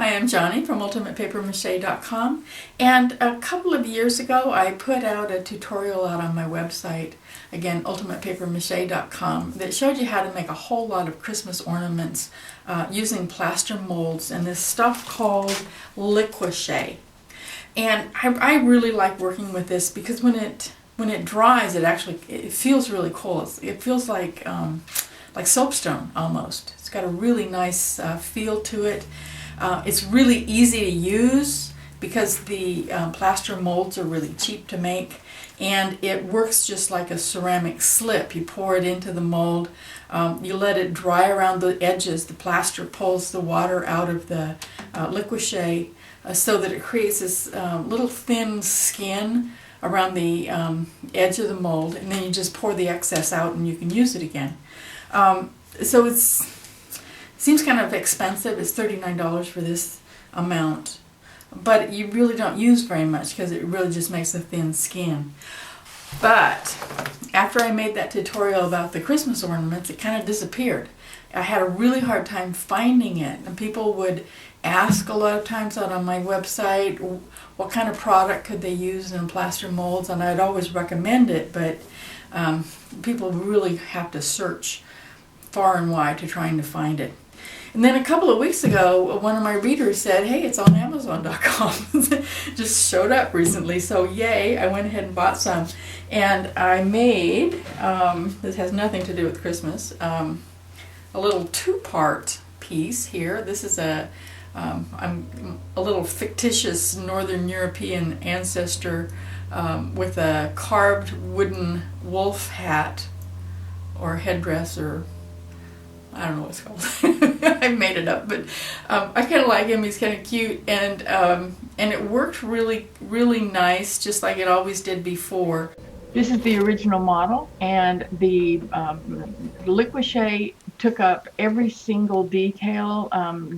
Hi, I'm Johnny from UltimatePapier-mâché.com, and a couple of years ago I put out a tutorial out on my website, again UltimatePapier-mâché.com, that showed you how to make a whole lot of Christmas ornaments using plaster molds and this stuff called Li-Qua-Che. And I really like working with this because when it dries, it feels really cool. It feels like soapstone almost. It's got a really nice feel to it. It's really easy to use because the plaster molds are really cheap to make, and it works just like a ceramic slip. You pour it into the mold, you let it dry around the edges. The plaster pulls the water out of the Li-Qua-Che so that it creates this little thin skin around the edge of the mold, and then you just pour the excess out and you can use it again. So it seems kind of expensive. It's $39 for this amount, but you really don't use very much because it really just makes a thin skin. But after I made that tutorial about the Christmas ornaments, it kind of disappeared. I had a really hard time finding it, and people would ask a lot of times out on my website what kind of product could they use in plaster molds, and I'd always recommend it, but people really have to search far and wide to trying to find it. And then a couple of weeks ago, one of my readers said, hey, it's on Amazon.com. Just showed up recently, so yay, I went ahead and bought some. And I made, this has nothing to do with Christmas, a little two-part piece here. This is I'm a little fictitious Northern European ancestor with a carved wooden wolf hat or headdress, or I don't know what it's called. I made it up, but I kind of like him. He's kind of cute, and it worked really, really nice, just like it always did before. This is the original model, and the Li-Qua-Che took up every single detail,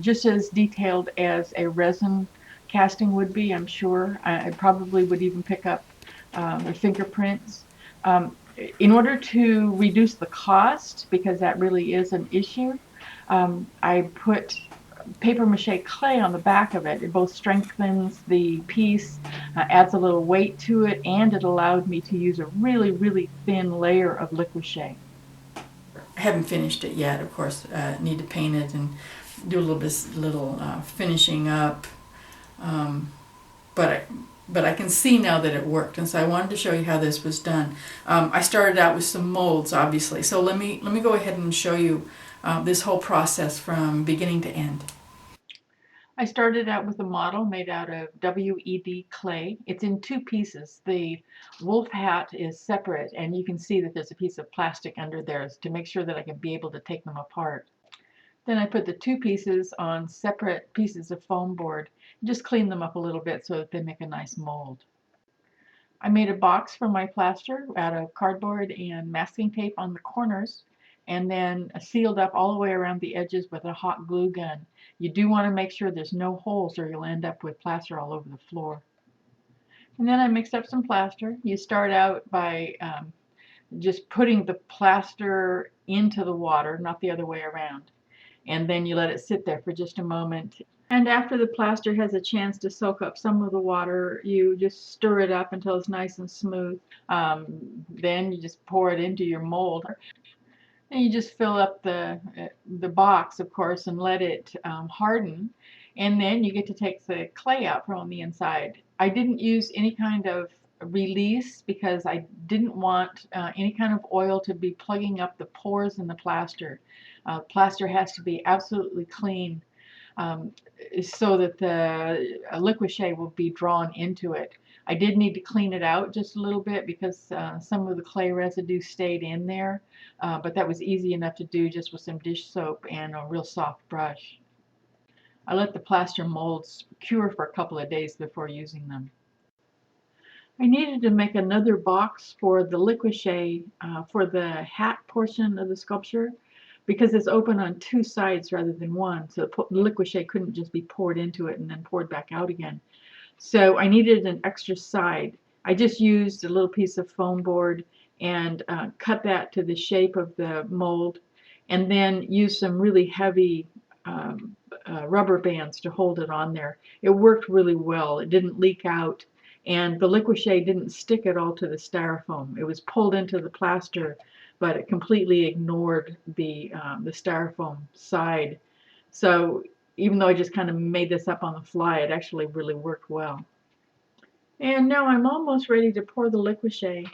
just as detailed as a resin casting would be, I'm sure. I probably would even pick up the fingerprints. In order to reduce the cost, because that really is an issue, I put papier-mâché clay on the back of it. It both strengthens the piece, adds a little weight to it, and it allowed me to use a really, really thin layer of Li-Qua-Che. I haven't finished it yet, of course. Need to paint it and do a little finishing up, but I can see now that it worked, and so I wanted to show you how this was done. I started out with some molds, obviously, so let me go ahead and show you this whole process from beginning to end. I started out with a model made out of WED clay. It's in two pieces. The wolf hat is separate, and you can see that there's a piece of plastic under there to make sure that I can be able to take them apart. Then I put the two pieces on separate pieces of foam board and just clean them up a little bit so that they make a nice mold. I made a box for my plaster out of cardboard and masking tape on the corners, and then sealed up all the way around the edges with a hot glue gun. You do want to make sure there's no holes or you'll end up with plaster all over the floor. And then I mixed up some plaster. You start out by just putting the plaster into the water, not the other way around. And then you let it sit there for just a moment. And after the plaster has a chance to soak up some of the water, you just stir it up until it's nice and smooth. Then you just pour it into your mold. And you just fill up the box, of course, and let it harden. And then you get to take the clay out from the inside. I didn't use any kind of release because I didn't want any kind of oil to be plugging up the pores in the plaster. Plaster has to be absolutely clean so that the Li-Qua-Che will be drawn into it. I did need to clean it out just a little bit because some of the clay residue stayed in there, but that was easy enough to do just with some dish soap and a real soft brush. I let the plaster molds cure for a couple of days before using them. I needed to make another box for the Li-Qua-Che for the hat portion of the sculpture because it's open on two sides rather than one, so the Li-Qua-Che couldn't just be poured into it and then poured back out again. So I needed an extra side. I just used a little piece of foam board and cut that to the shape of the mold, and then used some really heavy rubber bands to hold it on there. It worked really well. It didn't leak out, and the Li-Qua-Che didn't stick at all to the styrofoam. It was pulled into the plaster, but it completely ignored the styrofoam side. So even though I just kind of made this up on the fly, it actually really worked well. And now I'm almost ready to pour the Li-Qua-Che.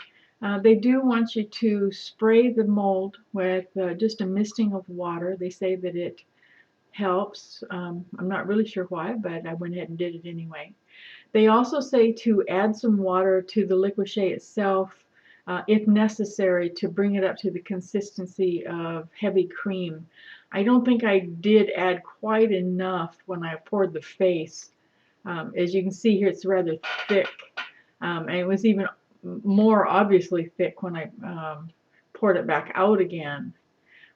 They do want you to spray the mold with just a misting of water. They say that it helps. I'm not really sure why, but I went ahead and did it anyway. They also say to add some water to the Li-Qua-Che itself, if necessary, to bring it up to the consistency of heavy cream. I don't think I did add quite enough when I poured the face. As you can see here, it's rather thick, and it was even more obviously thick when I poured it back out again.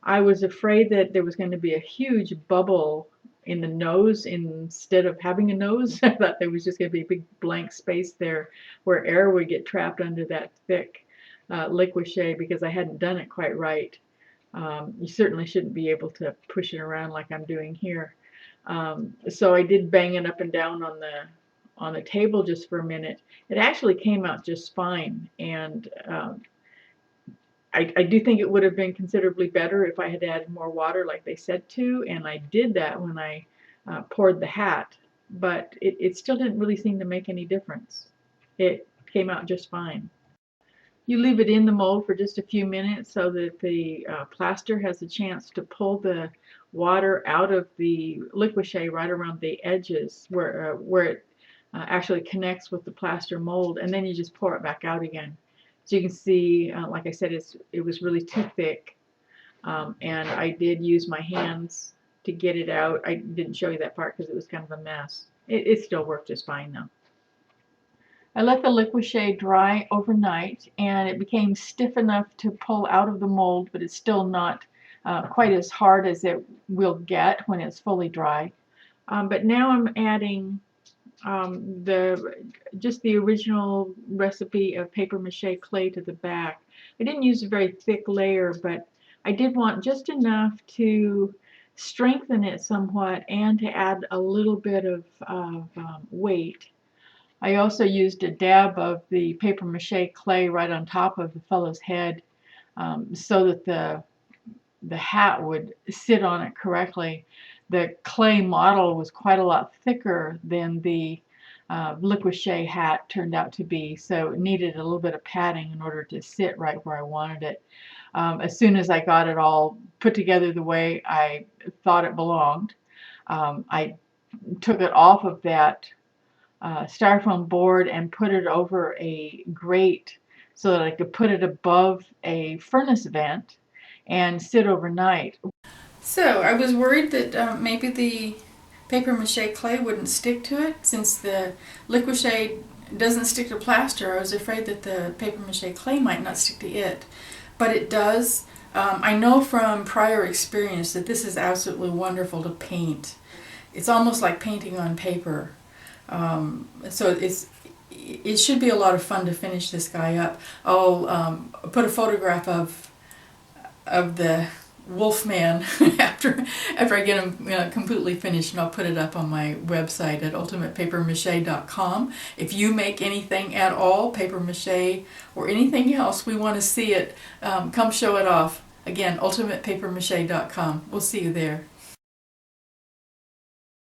I was afraid that there was going to be a huge bubble in the nose instead of having a nose. I thought there was just going to be a big blank space there where air would get trapped under that thick Li-Qua-Che, because I hadn't done it quite right. You certainly shouldn't be able to push it around like I'm doing here. So I did bang it up and down on the table just for a minute. It actually came out just fine, and I do think it would have been considerably better if I had added more water like they said to, and I did that when I poured the hat, but it still didn't really seem to make any difference. It came out just fine. You leave it in the mold for just a few minutes so that the plaster has a chance to pull the water out of the Li-Qua-Che right around the edges where it actually connects with the plaster mold, and then you just pour it back out again. So you can see, like I said, it was really too thick, and I did use my hands to get it out. I didn't show you that part because it was kind of a mess. It still worked just fine though. I let the Li-Qua-Che dry overnight, and it became stiff enough to pull out of the mold, but it's still not quite as hard as it will get when it's fully dry. But now I'm adding just the original recipe of papier-mâché clay to the back. I didn't use a very thick layer, but I did want just enough to strengthen it somewhat and to add a little bit of weight. I also used a dab of the papier-mâché clay right on top of the fellow's head, so that the hat would sit on it correctly. The clay model was quite a lot thicker than the Li-Qua-Che hat turned out to be, so it needed a little bit of padding in order to sit right where I wanted it. As soon as I got it all put together the way I thought it belonged, I took it off of that styrofoam board and put it over a grate so that I could put it above a furnace vent and sit overnight. So I was worried that maybe the papier-mâché clay wouldn't stick to it. Since the Li-Qua-Che doesn't stick to plaster, I was afraid that the papier-mâché clay might not stick to it. But it does. I know from prior experience that this is absolutely wonderful to paint. It's almost like painting on paper. So it should be a lot of fun to finish this guy up. I'll put a photograph of the Wolfman after I get him completely finished, and I'll put it up on my website at ultimatepapier-mâché.com. If you make anything at all, papier-mâché or anything else, we want to see it. Come show it off. Again, ultimatepapier-mâché.com. We'll see you there.